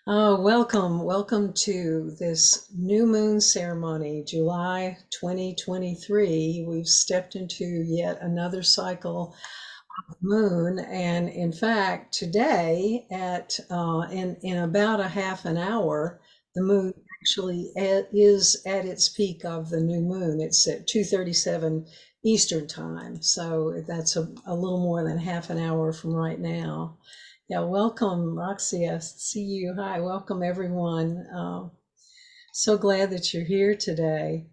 Welcome to this new moon ceremony, July 2023. We've stepped into yet another cycle of moon, and in fact, today in about a half an hour, the moon is at its peak of the new moon. It's at 2:37 Eastern time, so that's a little more than half an hour from right now. Yeah, welcome, Roxy. I see you. Hi, welcome everyone. So glad that you're here today.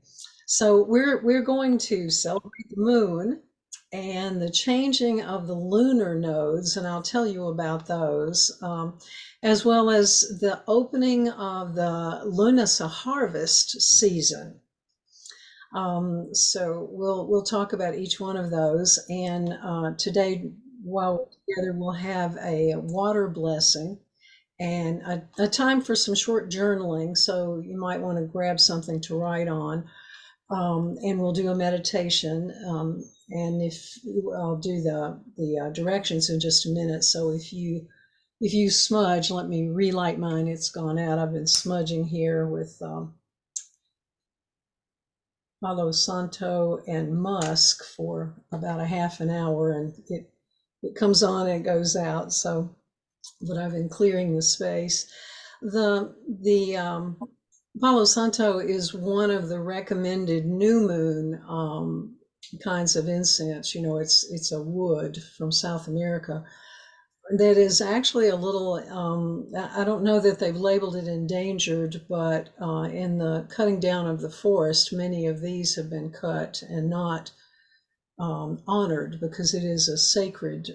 So we're going to celebrate the moon and the changing of the lunar nodes, and I'll tell you about those, as well as the opening of the Lughnasadh harvest season. So we'll talk about each one of those, and today, while we're together, we'll have a water blessing and a time for some short journaling. So you might want to grab something to write on, and we'll do a meditation. And if I'll do the directions in just a minute. So if you smudge, let me relight mine. It's gone out. I've been smudging here with Palo Santo and musk for about a half an hour, and it comes on and it goes out. So, but I've been clearing the space. The Palo Santo is one of the recommended new moon kinds of incense. You know, it's a wood from South America that is actually a little, I don't know that they've labeled it endangered, but in the cutting down of the forest, many of these have been cut and not honored because it is a sacred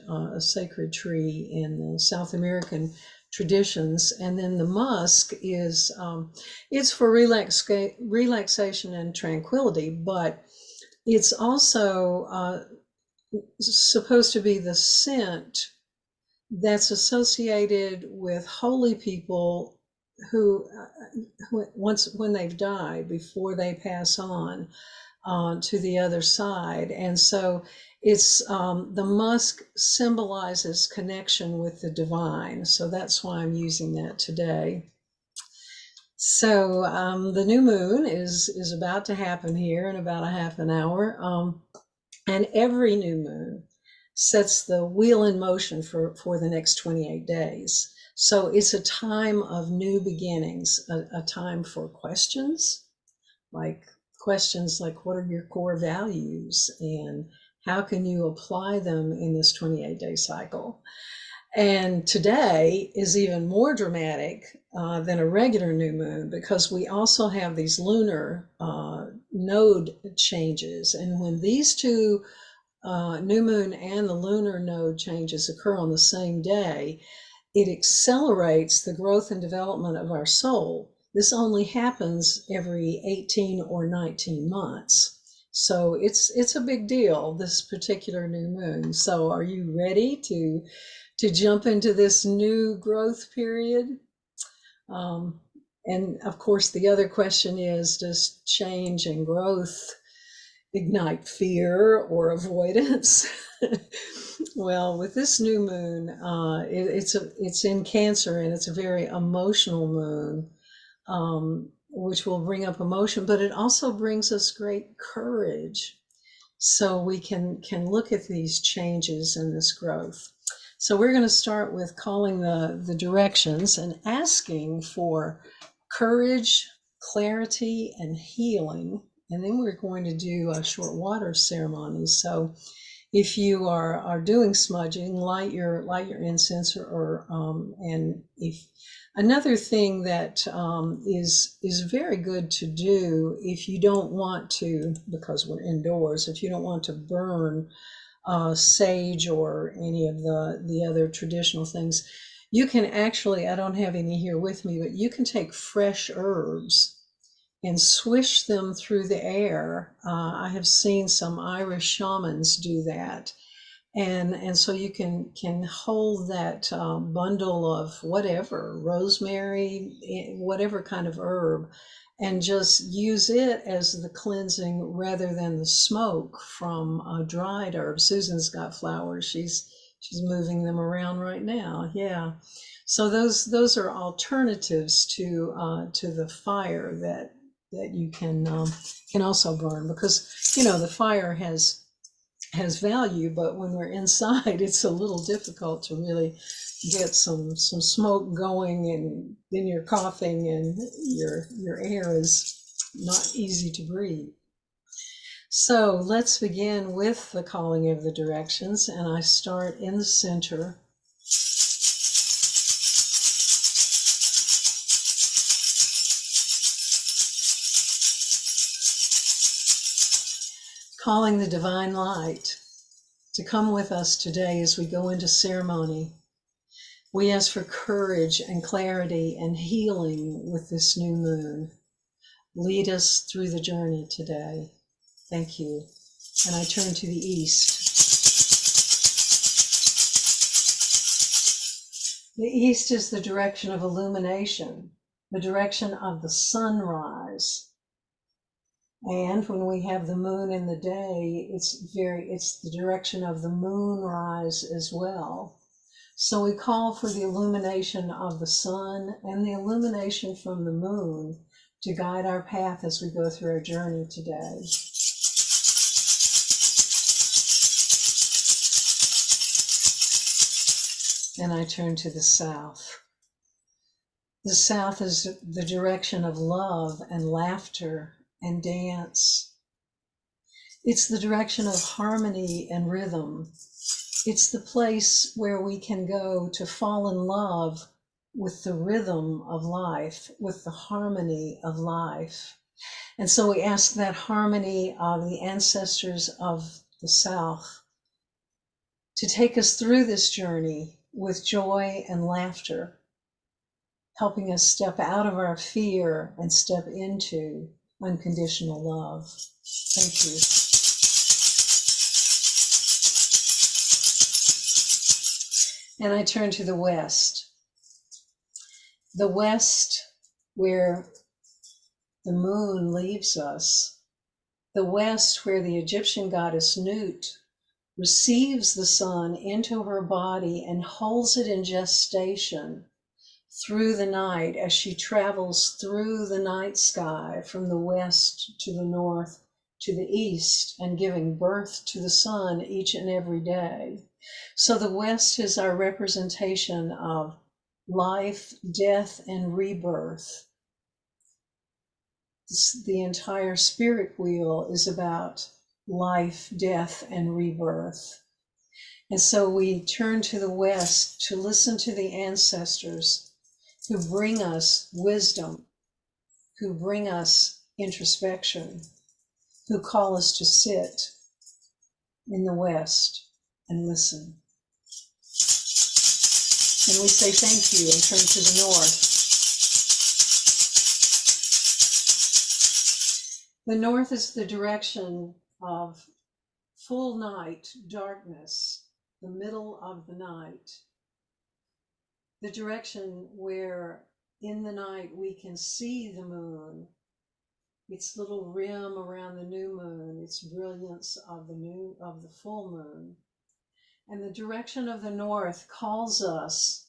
tree in the South American traditions. And then the musk is, it's for relaxation and tranquility, but it's also supposed to be the scent that's associated with holy people who, once when they've died, before they pass on to the other side. And so it's the musk symbolizes connection with the divine. So that's why I'm using that today. So the new moon is about to happen here in about a half an hour. And every new moon sets the wheel in motion for the next 28 days. So it's a time of new beginnings, a time for questions like what are your core values and how can you apply them in this 28-day cycle. And today is even more dramatic than a regular new moon because we also have these lunar node changes. And when these two new moon and the lunar node changes occur on the same day, it accelerates the growth and development of our soul. This only happens every 18 or 19 months. So it's a big deal, this particular new moon. So are you ready to jump into this new growth period? And of course, the other question is, does change and growth ignite fear or avoidance? Well, with this new moon, it's in Cancer, and it's a very emotional moon, which will bring up emotion, but it also brings us great courage, so we can look at these changes and this growth. So we're going to start with calling the directions and asking for courage, clarity, and healing. And then we're going to do a short water ceremony. So if you are doing smudging, light your incense, or and if another thing that is very good to do if you don't want to, because we're indoors, if you don't want to burn sage or any of the other traditional things, you can actually, I don't have any here with me, but you can take fresh herbs and swish them through the air. I have seen some Irish shamans do that. And so you can hold that bundle of whatever, rosemary, whatever kind of herb, and just use it as the cleansing rather than the smoke from dried herbs. Susan's got flowers. She's moving them around right now. Yeah. So those are alternatives to the fire that you can also burn, because the fire has value, but when we're inside, it's a little difficult to really get some smoke going, and then you're coughing and your air is not easy to breathe. So let's begin with the calling of the directions, and I start in the center. Calling the divine light to come with us today as we go into ceremony. We ask for courage and clarity and healing with this new moon. Lead us through the journey today. Thank you. And I turn to the east. The east is the direction of illumination, the direction of the sunrise. And when we have the moon in the day, it's the direction of the moonrise as well. So we call for the illumination of the sun and the illumination from the moon to guide our path as we go through our journey today. And I turn to the south. The south is the direction of love and laughter and dance. It's the direction of harmony and rhythm. It's the place where we can go to fall in love with the rhythm of life, with the harmony of life. And so we ask that harmony of the ancestors of the South to take us through this journey with joy and laughter, helping us step out of our fear and step into unconditional love. Thank you. And I turn to the west. The west, where the moon leaves us. The west, where the Egyptian goddess Nut receives the sun into her body and holds it in gestation through the night as she travels through the night sky from the west to the north to the east, and giving birth to the sun each and every day. So the west is our representation of life, death, and rebirth. The entire spirit wheel is about life, death, and rebirth. And so we turn to the west to listen to the ancestors who bring us wisdom, who bring us introspection, who call us to sit in the west and listen. And we say thank you and turn to the north. The north is the direction of full night, darkness, the middle of the night. The direction where in the night we can see the moon, its little rim around the new moon, its brilliance of the full moon. And the direction of the north calls us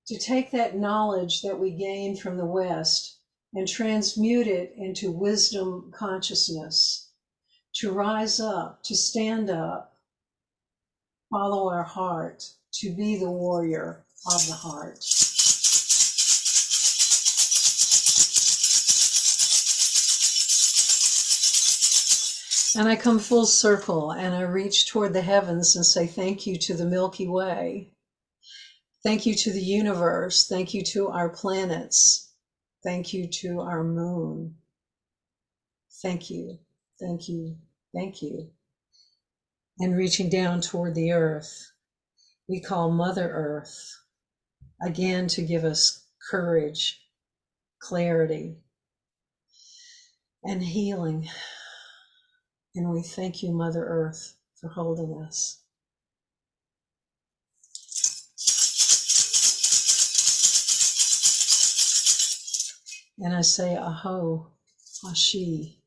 to take that knowledge that we gain from the west and transmute it into wisdom consciousness, to rise up, to stand up, follow our heart, to be the warrior of the heart. And I come full circle and I reach toward the heavens and say thank you to the Milky Way. Thank you to the universe. Thank you to our planets. Thank you to our moon. Thank you, thank you, thank you. And reaching down toward the earth, we call Mother Earth, again to give us courage, clarity, and healing. And we thank you, Mother Earth, for holding us. And I say, Aho, Ashi,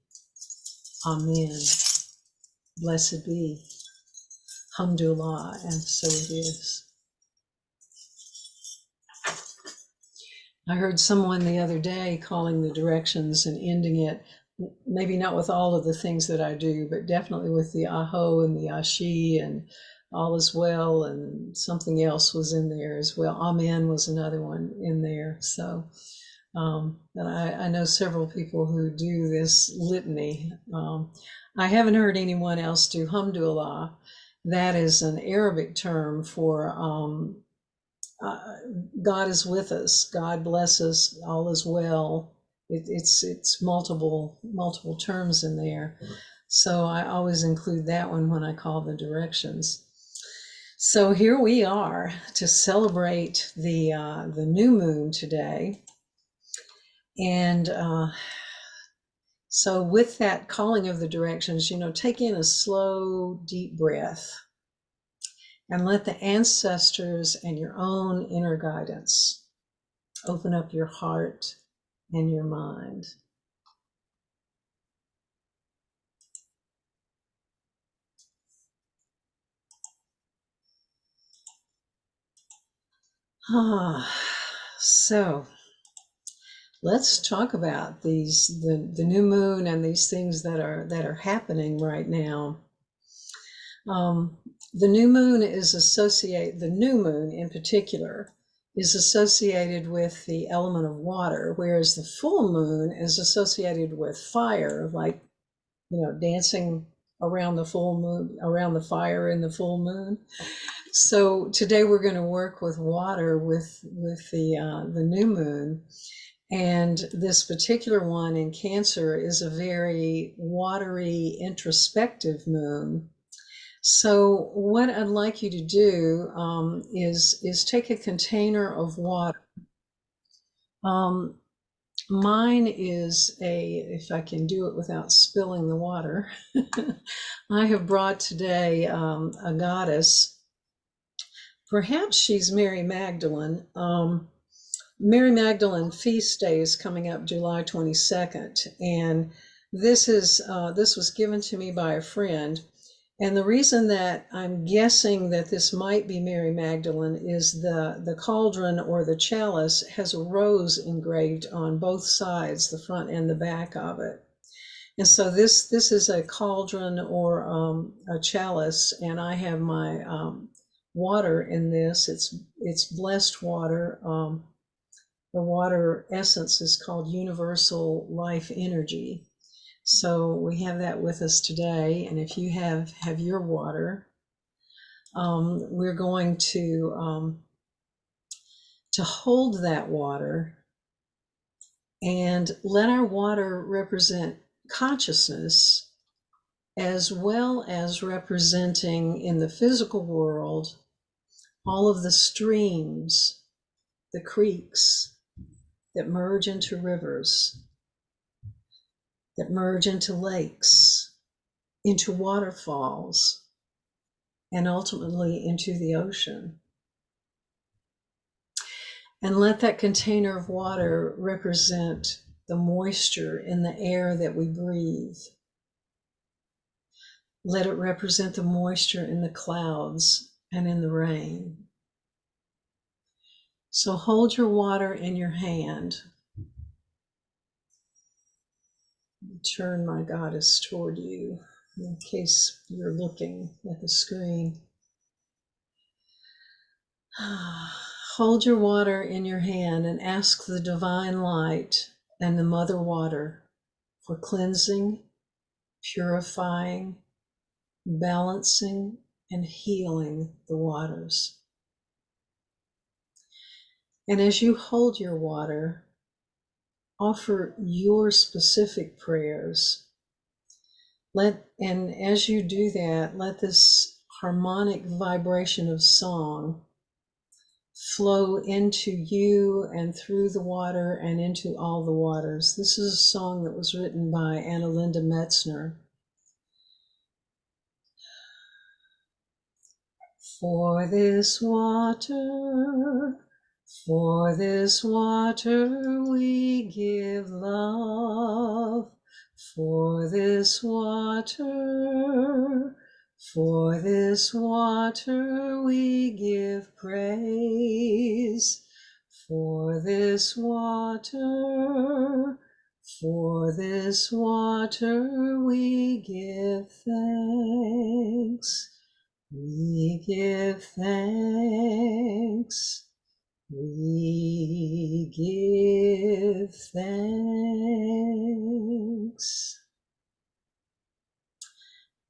Amen. Blessed be. Alhamdulillah, and so it is. I heard someone the other day calling the directions and ending it, maybe not with all of the things that I do, but definitely with the Aho and the Ashi and all is well, and something else was in there as well. Amen was another one in there. So, but I know several people who do this litany. I haven't heard anyone else do Hamdulillah. That is an Arabic term for God is with us, God bless us, all is well. It's multiple terms in there. So I always include that one when I call the directions. So here we are to celebrate the new moon today. And so with that calling of the directions, take in a slow, deep breath and let the ancestors and your own inner guidance open up your heart and your mind. So let's talk about the new moon and these things that are happening right now. The new moon in particular is associated with the element of water, whereas the full moon is associated with fire, like dancing around the full moon, around the fire in the full moon. So today we're going to work with water with the new moon, and this particular one in Cancer is a very watery, introspective moon. So what I'd like you to do is take a container of water. Mine is if I can do it without spilling the water, I have brought today a goddess. Perhaps she's Mary Magdalene. Mary Magdalene feast day is coming up July 22nd, and this was given to me by a friend. And the reason that I'm guessing that this might be Mary Magdalene is the cauldron or the chalice has a rose engraved on both sides, the front and the back of it. And so this is a cauldron or a chalice, and I have my water in this. It's blessed water. The water essence is called Universal Life Energy. So we have that with us today, and if you have your water, we're going to hold that water and let our water represent consciousness, as well as representing in the physical world all of the streams, the creeks that merge into rivers, that merge into lakes, into waterfalls, and ultimately into the ocean. And let that container of water represent the moisture in the air that we breathe. Let it represent the moisture in the clouds and in the rain. So hold your water in your hand. Turn my goddess toward you in case you're looking at the screen. Hold your water in your hand and ask the divine light and the mother water for cleansing, purifying, balancing, and healing the waters. And as you hold your water, offer your specific prayers. And as you do that, let this harmonic vibration of song flow into you and through the water and into all the waters. This is a song that was written by Anna Linda Metzner. For this water we give love. For this water For this water we give praise. For this water we give thanks. We give thanks. We give thanks.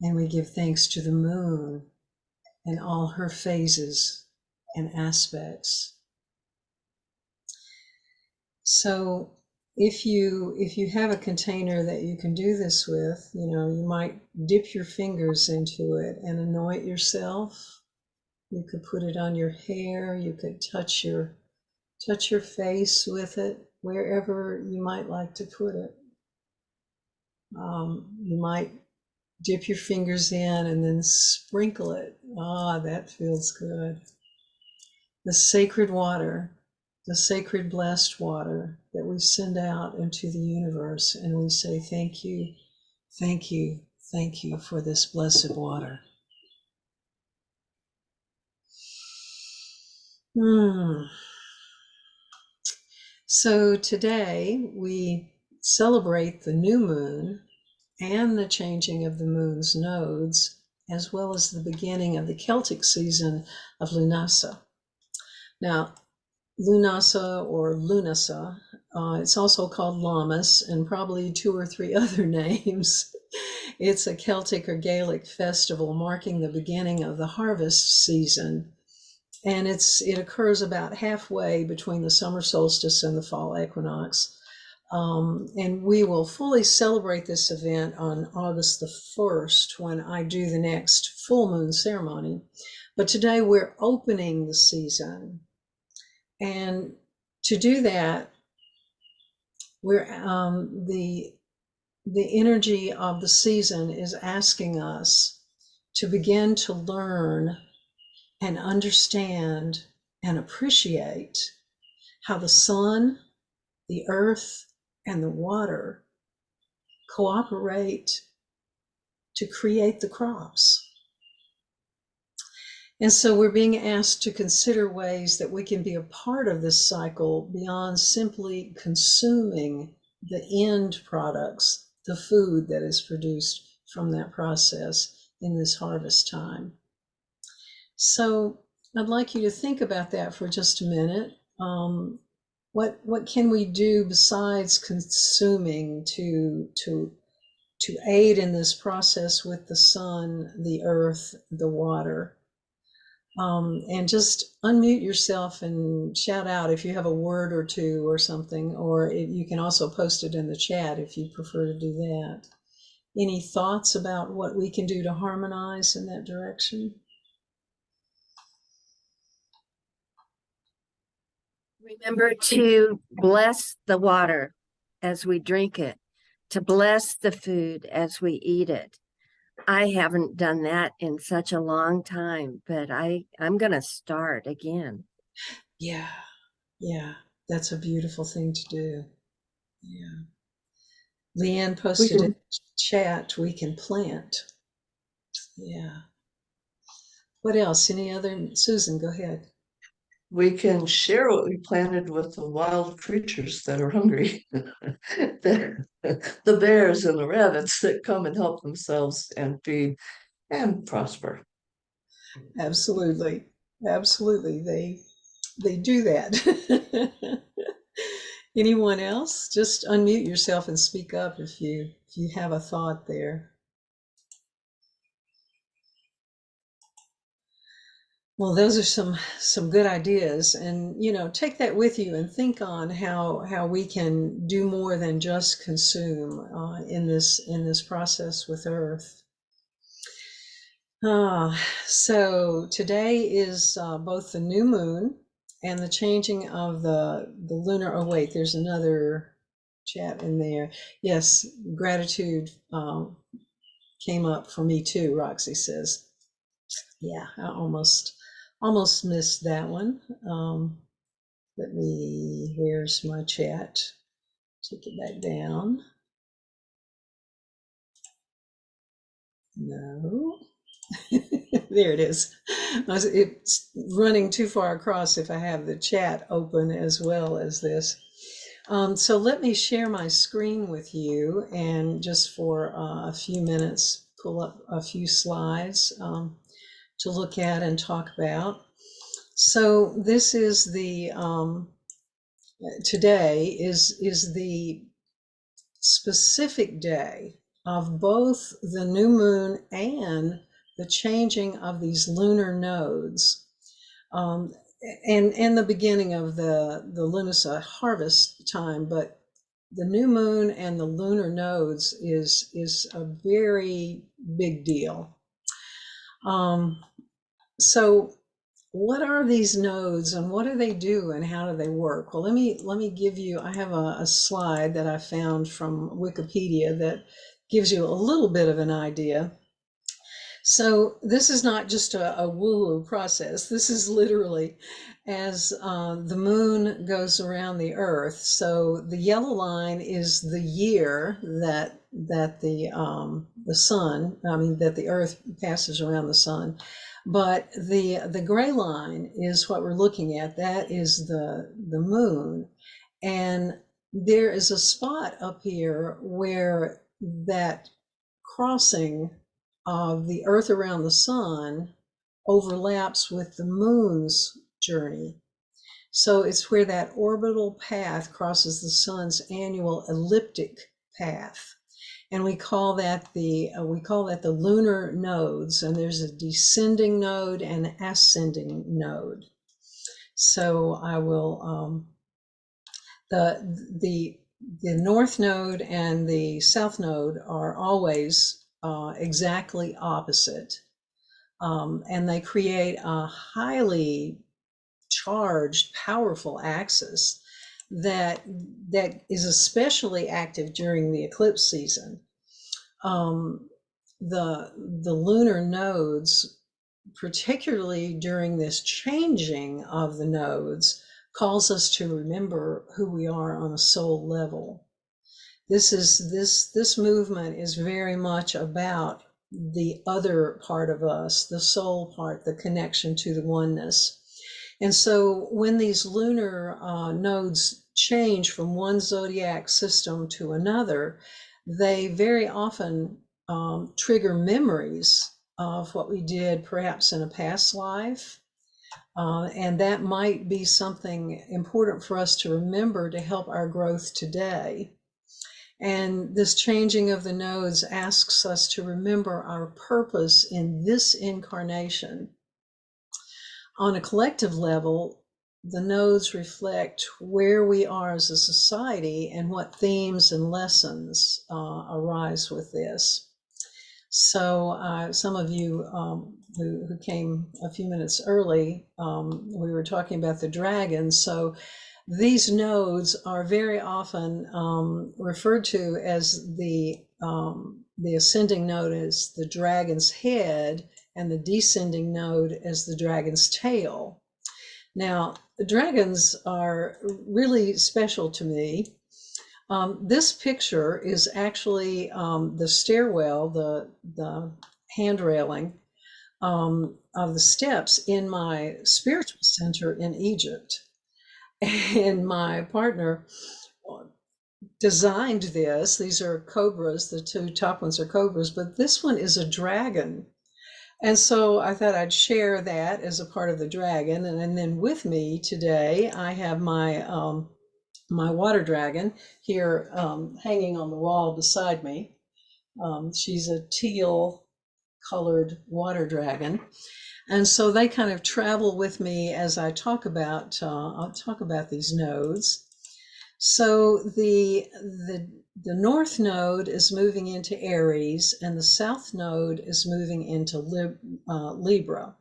And we give thanks to the moon and all her phases and aspects. So if you have a container that you can do this with, you might dip your fingers into it and anoint yourself. You could put it on your hair. You could touch your face with it, wherever you might like to put it. You might dip your fingers in and then sprinkle it. That feels good. The sacred water, the sacred blessed water that we send out into the universe, and we say, thank you, thank you, thank you for this blessed water. So today we celebrate the new moon and the changing of the moon's nodes, as well as the beginning of the Celtic season of Lughnasadh. Now, Lughnasadh or Lughnasadh, it's also called Lammas and probably 2 or 3 other names. It's a Celtic or Gaelic festival marking the beginning of the harvest season. And it occurs about halfway between the summer solstice and the fall equinox. And we will fully celebrate this event on August the 1st when I do the next full moon ceremony. But today we're opening the season. And to do that, we're the energy of the season is asking us to begin to learn and understand and appreciate how the sun, the earth, and the water cooperate to create the crops. And so we're being asked to consider ways that we can be a part of this cycle beyond simply consuming the end products, the food that is produced from that process in this harvest time. So I'd like you to think about that for just a minute. What can we do besides consuming to aid in this process with the sun, the earth, the water? And just unmute yourself and shout out if you have a word or two or something, or you can also post it in the chat if you prefer to do that. Any thoughts about what we can do to harmonize in that direction? Remember to bless the water as we drink it, to bless the food as we eat it. I haven't done that in such a long time, but I'm going to start again. Yeah, that's a beautiful thing to do. Yeah. Leanne posted in the chat, we can plant. Yeah. What else? Any other? Susan, go ahead. We can share what we planted with the wild creatures that are hungry. the bears and the rabbits that come and help themselves and feed and prosper. Absolutely. Absolutely. They do that. Anyone else? Just unmute yourself and speak up if you have a thought there. Well, those are some good ideas, and take that with you and think on how we can do more than just consume in this process with Earth. So today is both the new moon and the changing of the lunar. Oh wait, there's another chat in there. Yes, gratitude came up for me too. Roxy says, yeah, I almost missed that one. Where's my chat? Take it back down. No. There it is. It's running too far across if I have the chat open as well as this. So let me share my screen with you, and just for a few minutes, pull up a few slides to look at and talk about. So this is the today is the specific day of both the new moon and the changing of these lunar nodes, um, and the beginning of the Lughnasadh harvest time. But the new moon and the lunar nodes is a very big deal. So what are these nodes, and what do they do, and how do they work? Well, let me give you, I have a slide that I found from Wikipedia that gives you a little bit of an idea. So this is not just a woo-woo process. This is literally as the moon goes around the earth. So the yellow line is the year that the sun, I mean, that the earth passes around the sun. But the gray line is what we're looking at. That is the moon. And there is a spot up here where that crossing of the earth around the sun overlaps with the moon's journey. So it's where that orbital path crosses the sun's annual elliptic path. And we call that the lunar nodes, and there's a descending node and an ascending node. So I will the north node and the south node are always exactly opposite, and they create a highly charged, powerful axis that is especially active during the eclipse season. The lunar nodes, particularly during this changing of the nodes, calls us to remember who we are on a soul level. This movement is very much about the other part of us, the soul part, the connection to the oneness. And so when these lunar nodes change from one zodiac system to another, they very often trigger memories of what we did perhaps in a past life. And that might be something important for us to remember to help our growth today. And this changing of the nodes asks us to remember our purpose in this incarnation. On a collective level, the nodes reflect where we are as a society and what themes and lessons arise with this. So some of you who came a few minutes early, we were talking about the dragons. So these nodes are very often referred to as the ascending node as the dragon's head, and the descending node as the dragon's tail. Now, the dragons are really special to me. This picture is actually the stairwell, the hand railing of the steps in my spiritual center in Egypt. And my partner designed this. These are cobras, the two top ones are cobras, but this one is a dragon. And so I thought I'd share that as a part of the dragon. And then with me today, I have my my water dragon here hanging on the wall beside me. She's a teal colored water dragon. And so they kind of travel with me as I talk about I'll talk about these nodes. So the north node is moving into Aries, and the south node is moving into Libra.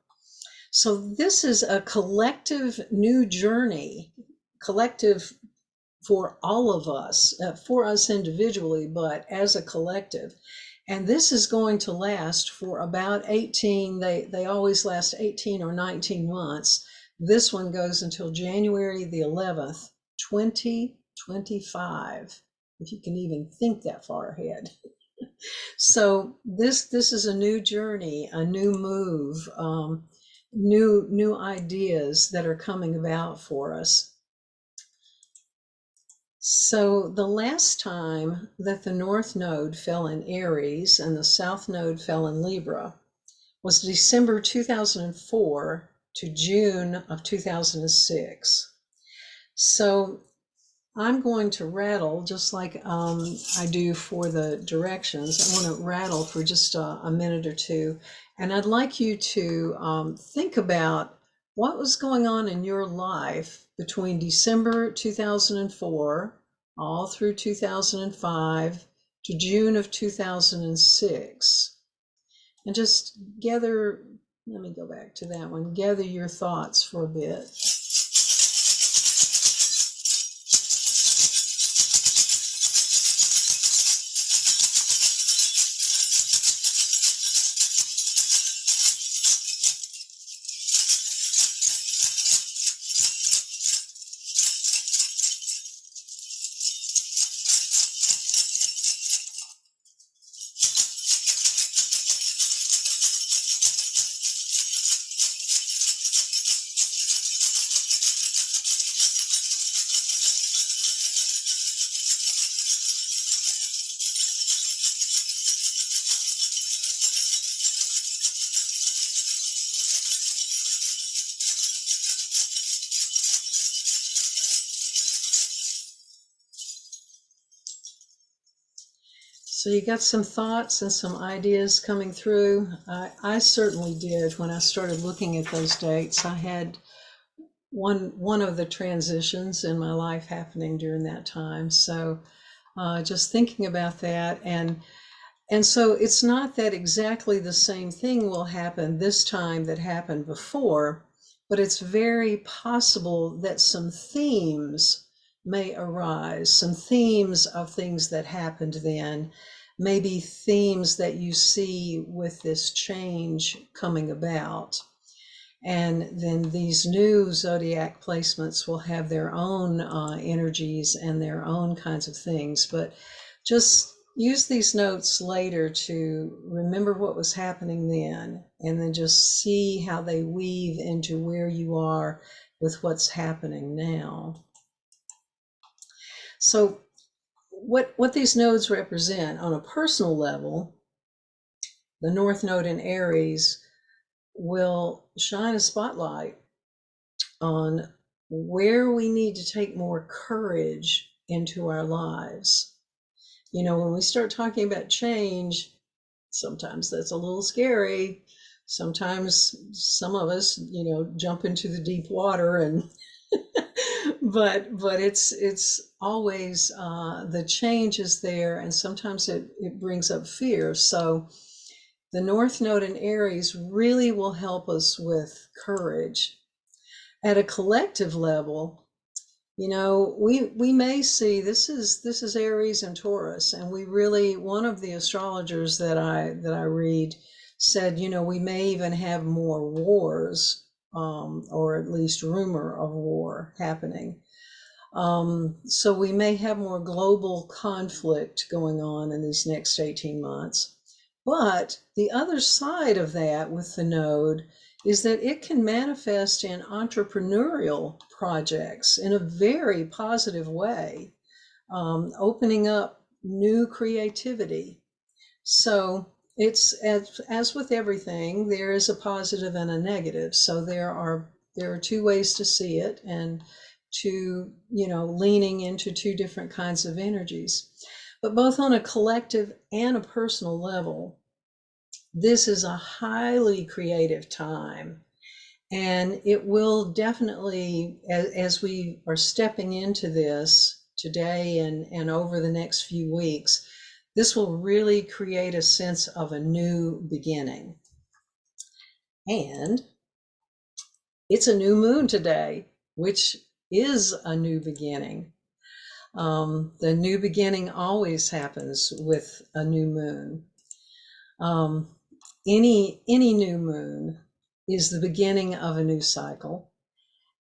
So this is a collective new journey, collective for all of us, for us individually, but as a collective. And this is going to last for about 18, they always last 18 or 19 months. This one goes until January the 11th, 2025, if you can even think that far ahead. So this is a new journey, a new move, new ideas that are coming about for us. So the last time that the North Node fell in Aries and the South Node fell in Libra was December 2004 to June of 2006. So I'm going to rattle just like I do for the directions. I want to rattle for just a minute or two. And I'd like you to think about what was going on in your life between December 2004 all through 2005 to June of 2006. And just gather, let me go back to that one, gather your thoughts for a bit. So you got some thoughts and some ideas coming through. I certainly did when I started looking at those dates. I had one of the transitions in my life happening during that time. So just thinking about that, and so it's not that exactly the same thing will happen this time that happened before, but it's very possible that some themes may arise, some themes of things that happened then, maybe themes that you see with this change coming about. And then these new zodiac placements will have their own energies and their own kinds of things. But just use these notes later to remember what was happening then, and then just see how they weave into where you are with what's happening now. So what these nodes represent on a personal level, the North Node in Aries will shine a spotlight on where we need to take more courage into our lives. You know, when we start talking about change, sometimes that's a little scary. Sometimes some of us, jump into the deep water and but it's always the change is there, and sometimes it brings up fear. So the North Node in Aries really will help us with courage. At a collective level, we may see this is Aries and Taurus, and we really, one of the astrologers that I read said, we may even have more wars, or at least rumor of war happening. So we may have more global conflict going on in these next 18 months. But the other side of that with the node is that it can manifest in entrepreneurial projects in a very positive way, opening up new creativity. So it's as with everything, there is a positive and a negative. So there are two ways to see it, and leaning into two different kinds of energies. But both on a collective and a personal level, this is a highly creative time. And it will definitely, as we are stepping into this today and over the next few weeks, this will really create a sense of a new beginning. And it's a new moon today, which is a new beginning. The new beginning always happens with a new moon. Any new moon is the beginning of a new cycle.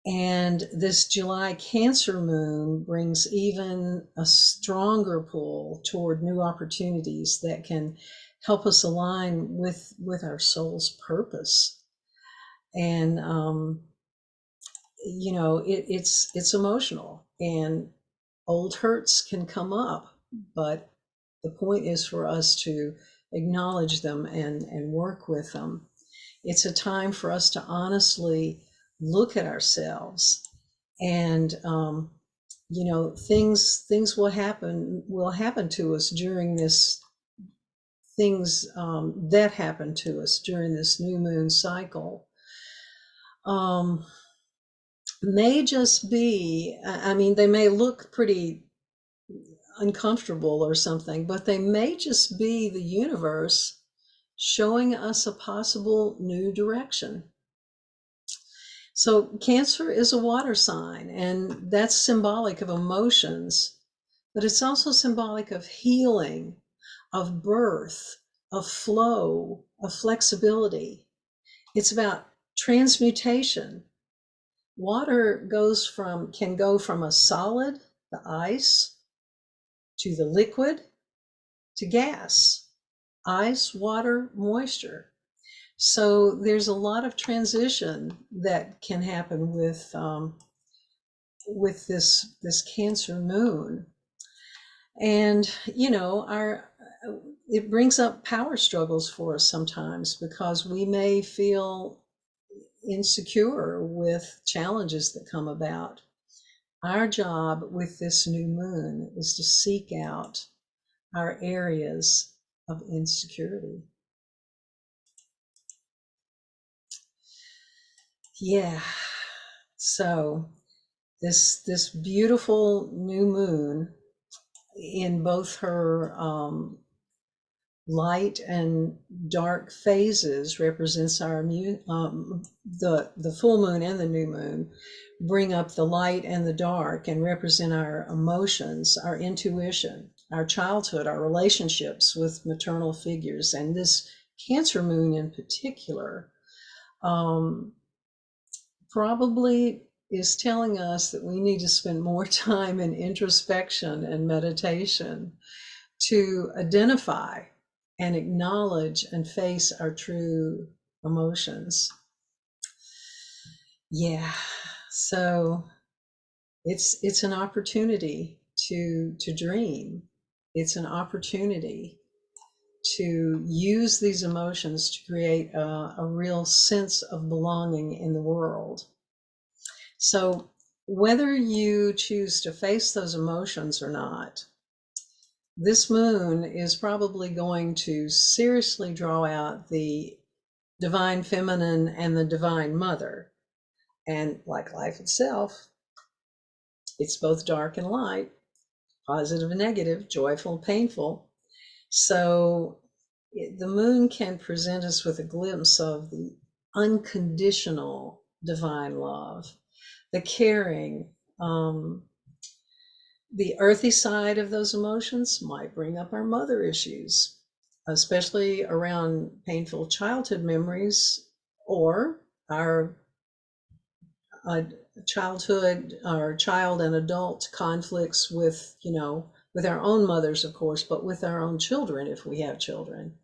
And this July Cancer moon brings even a stronger pull toward new opportunities that can help us align with our soul's purpose. And you know, it's emotional, and old hurts can come up, but the point is for us to acknowledge them and work with them. It's a time for us to honestly look at ourselves, and you know, things will happen to us during this things that happen to us during this new moon cycle. Um, may just be, I mean, they may look pretty uncomfortable or something, but they may just be the universe showing us a possible new direction. So Cancer is a water sign, and that's symbolic of emotions, but it's also symbolic of healing, of birth, of flow, of flexibility. It's about transmutation. Water can go from a solid, the ice, to the liquid, to gas, ice, water, moisture. So there's a lot of transition that can happen with this Cancer moon. And you know, it brings up power struggles for us sometimes, because we may feel insecure with challenges that come about. Our job with this new moon is to seek out our areas of insecurity. Yeah. So this beautiful new moon, in both her light and dark phases, represents our the full moon and the new moon bring up the light and the dark and represent our emotions, our intuition, our childhood, our relationships with maternal figures. And this Cancer moon in particular probably is telling us that we need to spend more time in introspection and meditation to identify and acknowledge and face our true emotions. Yeah, so it's an opportunity to dream. It's an opportunity to use these emotions to create a real sense of belonging in the world. So whether you choose to face those emotions or not, this moon is probably going to seriously draw out the divine feminine and the divine mother. And like life itself, it's both dark and light, positive and negative, joyful, painful. So the moon can present us with a glimpse of the unconditional divine love, the caring. The earthy side of those emotions might bring up our mother issues, especially around painful childhood memories, or our childhood or child and adult conflicts with, you know, with our own mothers, of course, but with our own children if we have children.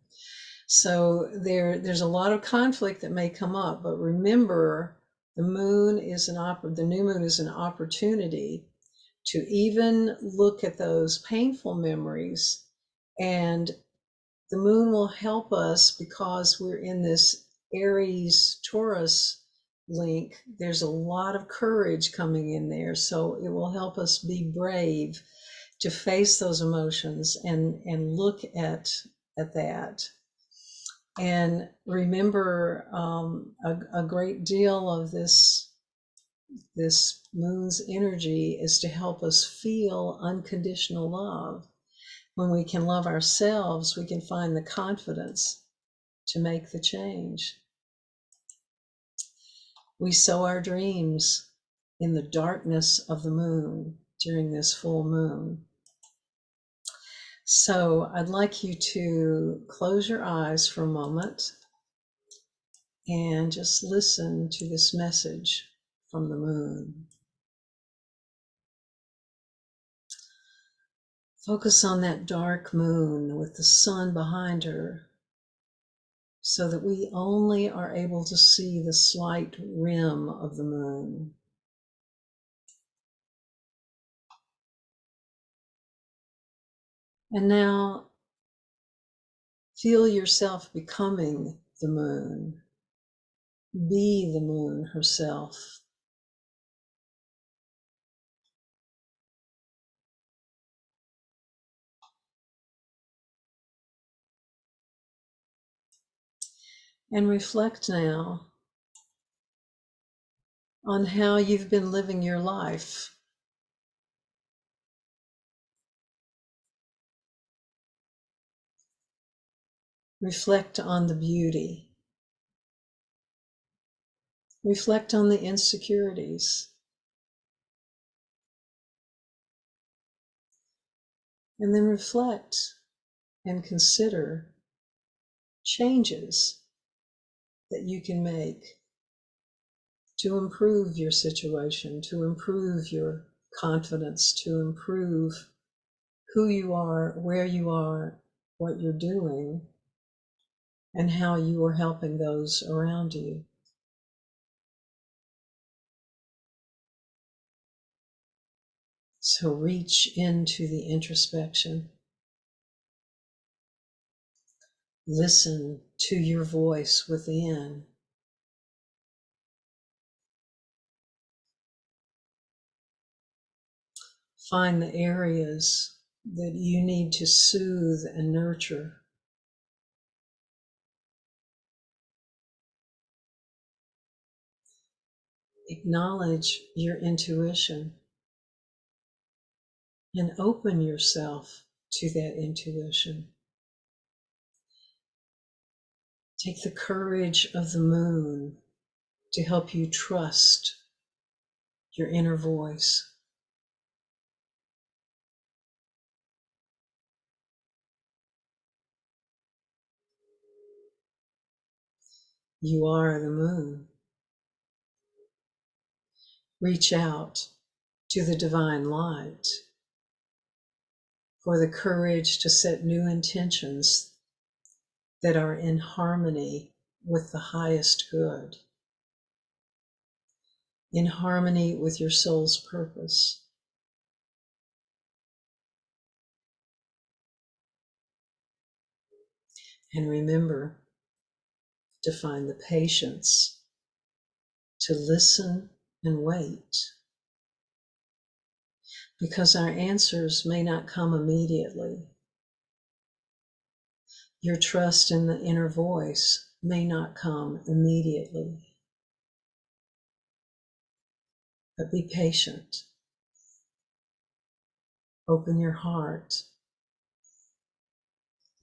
So there's a lot of conflict that may come up, but remember, the new moon is an opportunity to even look at those painful memories. And the moon will help us because we're in this Aries Taurus link. There's a lot of courage coming in there. So it will help us be brave to face those emotions and look at that. And remember, a great deal of this moon's energy is to help us feel unconditional love. When we can love ourselves, we can find the confidence to make the change. We sow our dreams in the darkness of the moon during this full moon. So I'd like you to close your eyes for a moment and just listen to this message from the moon. Focus on that dark moon with the sun behind her, so that we only are able to see the slight rim of the moon. And now feel yourself becoming the moon. Be the moon herself. And reflect now on how you've been living your life. Reflect on the beauty. Reflect on the insecurities. And then reflect and consider changes that you can make to improve your situation, to improve your confidence, to improve who you are, where you are, what you're doing, and how you are helping those around you. So reach into the introspection. Listen to your voice within. Find the areas that you need to soothe and nurture. Acknowledge your intuition and open yourself to that intuition. Take the courage of the moon to help you trust your inner voice. You are the moon. Reach out to the divine light for the courage to set new intentions that are in harmony with the highest good, in harmony with your soul's purpose. And remember to find the patience to listen and wait, because our answers may not come immediately. Your trust in the inner voice may not come immediately, but be patient. Open your heart.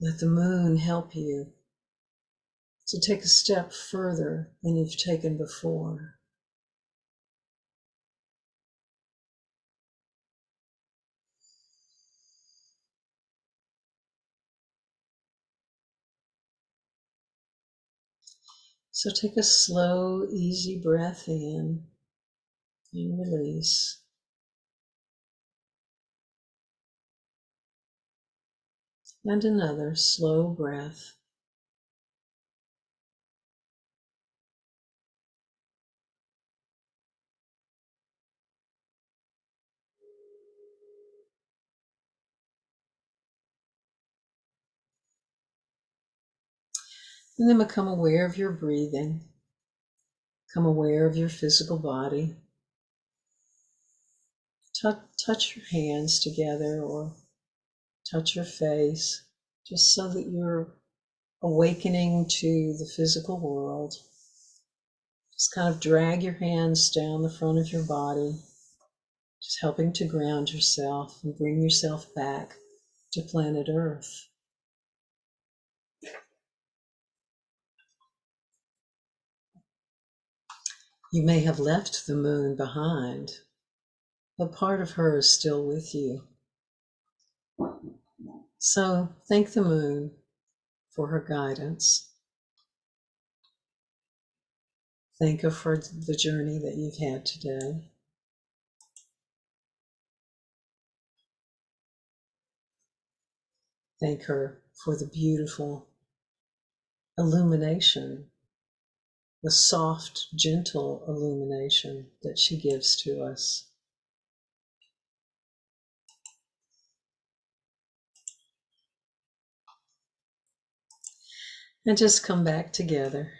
Let the moon help you to take a step further than you've taken before. So take a slow, easy breath in and release. And another slow breath. And then become aware of your breathing. Become aware of your physical body. Touch your hands together or touch your face, just so that you're awakening to the physical world. Just kind of drag your hands down the front of your body, just helping to ground yourself and bring yourself back to planet Earth. You may have left the moon behind, but part of her is still with you. So thank the moon for her guidance. Thank her for the journey that you've had today. Thank her for the beautiful illumination, the soft, gentle illumination that she gives to us. And just come back together.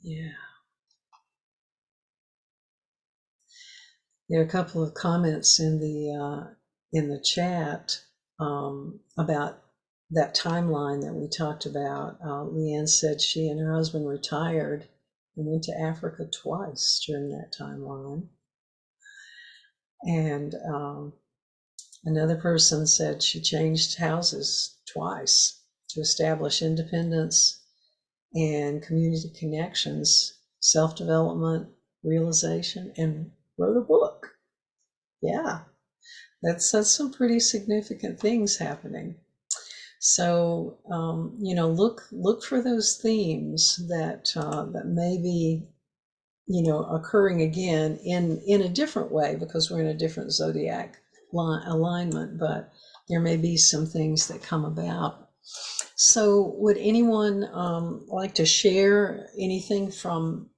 Yeah. There are a couple of comments in the chat about that timeline that we talked about. Leanne said she and her husband retired and went to Africa twice during that timeline. And another person said she changed houses twice to establish independence and community connections, self-development, realization, and wrote a book. Yeah, that's some pretty significant things happening. So look for those themes that may be occurring again in a different way, because we're in a different zodiac alignment, but there may be some things that come about. So would anyone like to share anything from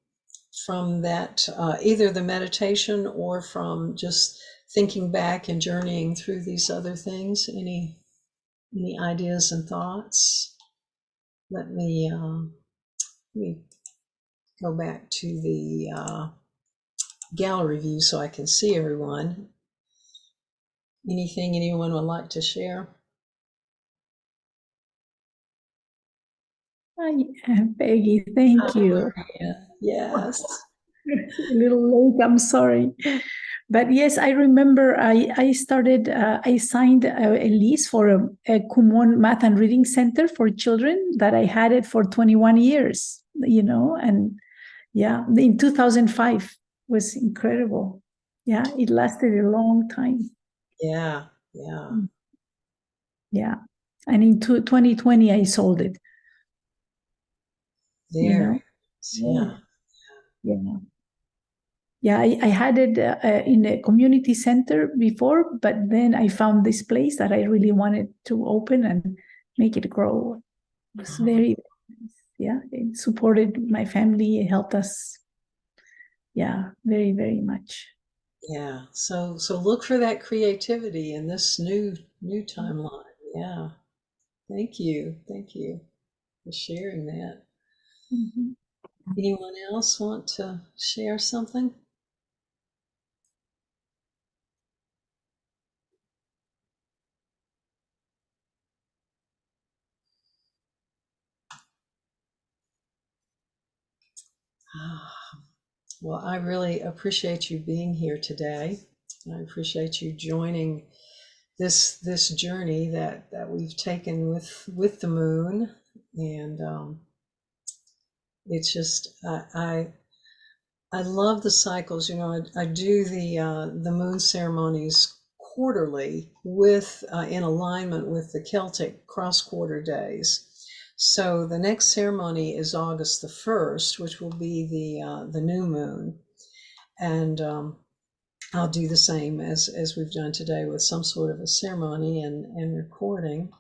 that, either the meditation or from just thinking back and journeying through these other things? Any ideas and thoughts? Let me go back to the gallery view so I can see everyone. Anything anyone would like to share? Hi, Peggy, thank you. Yes. A little late, I'm sorry. But yes, I remember I started, I signed a lease for a Kumon Math and Reading Center for children that I had it for 21 years, and yeah, in 2005 was incredible. Yeah, it lasted a long time. Yeah. Yeah. And in 2020, I sold it. There. Yeah. Yeah. Yeah, I had it in a community center before, but then I found this place that I really wanted to open and make it grow. It was very nice. Yeah, it supported my family. It helped us. Yeah, very, very much. Yeah. So look for that creativity in this new timeline. Yeah. Thank you. Thank you for sharing that. Mhm. Anyone else want to share something? Well, I really appreciate you being here today. I appreciate you joining this journey that we've taken with the moon, and it's just I love the cycles. I do the moon ceremonies quarterly with in alignment with the Celtic cross quarter days. So the next ceremony is August the 1st, which will be the new moon, and I'll do the same as we've done today with some sort of a ceremony and recording.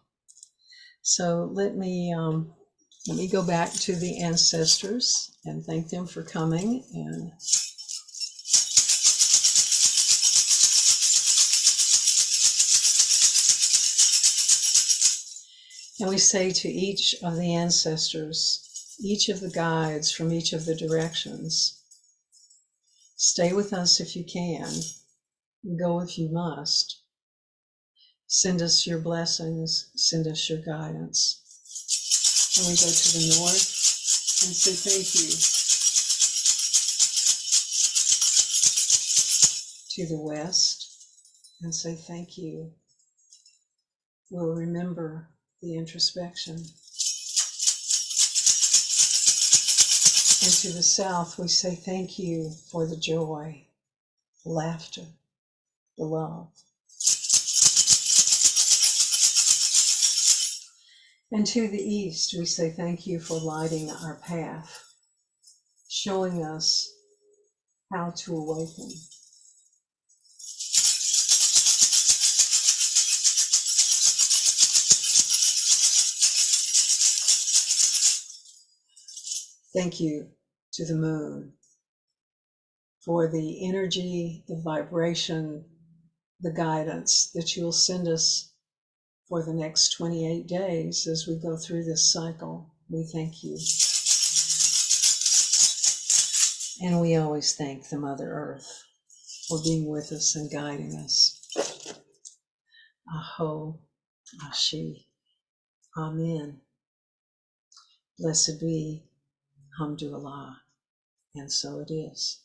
So let me go back to the ancestors and thank them for coming. And we say to each of the ancestors, each of the guides from each of the directions, stay with us if you can, go if you must. Send us your blessings, send us your guidance. And we go to the north and say thank you. To the west and say thank you. We'll remember the introspection. And to the south, we say thank you for the joy, laughter, the love. And to the east, we say thank you for lighting our path, showing us how to awaken. Thank you to the moon for the energy, the vibration, the guidance that you'll send us for the next 28 days as we go through this cycle. We thank you. And we always thank the Mother Earth for being with us and guiding us. Aho, Ashi, Amen. Blessed be, Hamdulillah, and so it is.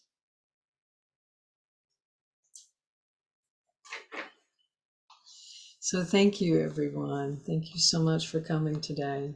So thank you, everyone. Thank you so much for coming today.